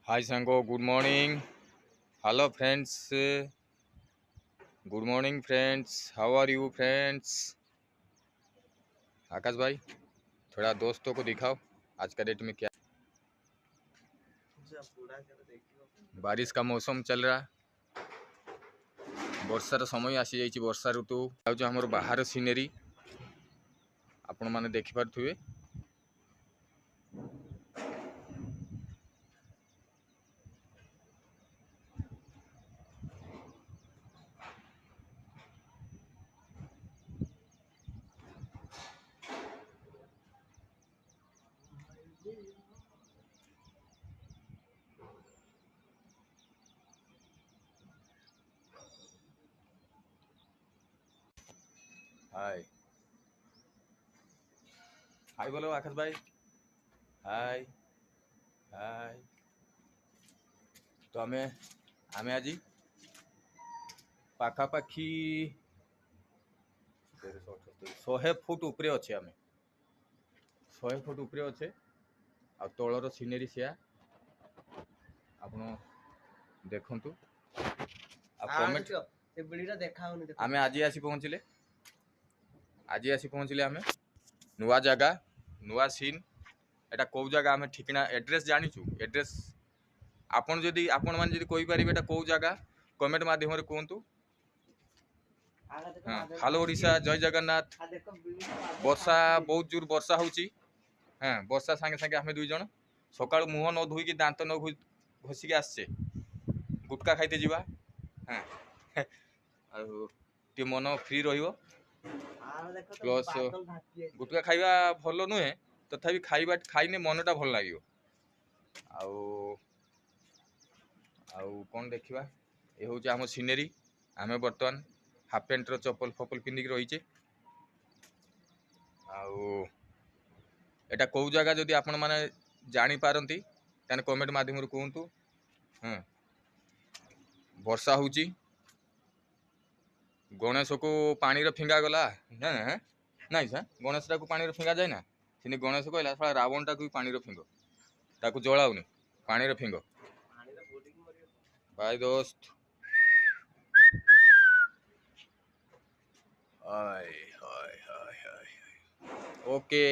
Hi Sango, good morning. Hello friends. Good morning friends. How are you friends? आकाश भाई थोड़ा दोस्तों को दिखाओ आज का डेट में क्या। बारिश का मौसम चल रहा, वर्षार समय आसी जाइए, वर्षा ऋतु आमर बाहर सीनेरी आपण मैंने देखिपे। हाय हाय बोलो आकाश भाई। हाय हाय। तो आमे आमे आज पाखापाखी 100 फुट उपरे अच्छे, आमे 100 फुट उपरे अच्छे। आ तलर सीनेरी से आपण देखंतु आ कमेंट। आमे आज आसी पहुँचले, आमे नुआ जगह नुआ सीन। एटा कौ जगह आमे ठिकना एड्रेस जानिछु। एड्रेस आपण जदि आपण मान जदि कहि परिबे एटा कौ जगह कमेंट माध्यम रे कहंतु। हां हेलो ओडिशा, जय जगन्नाथ। वर्षा बहुत जोर वर्षा होची। हां वर्षा संगे संगे आमे दुई जण सकाळ मुह न धोई कि दांत न घोसी के आछे गुटका खाइते जीवा। हां आ टी मन फ्री रहिबो। प्लस गुटका खाइबा भल नुहे, तथापि खाइबा खाइने मनटा भल लागियो। आउ आउ कौन देखिबा, ये हूँ आम सीनेरी। आमे बर्तमान हाफ पैंट रो चप्पल फप्पल पिंधिक रहीचे। आउ एटा कौ जगह जदि आपण माने जानी पारंती ताने कमेंट माध्यम रे कहंतु। हां वर्षा होची, गणेश को पानी रे फिंगा गला ना नहीं सा। गणेश को पानी रे फिंगा जाए ना, सिनी गणेश कहला साला रावण टाकू पानी रे फिंगो, ताकू जलाउनी पानी रे फिंगो। भाई दोस्त हाय हाय हाय हाय। ओके।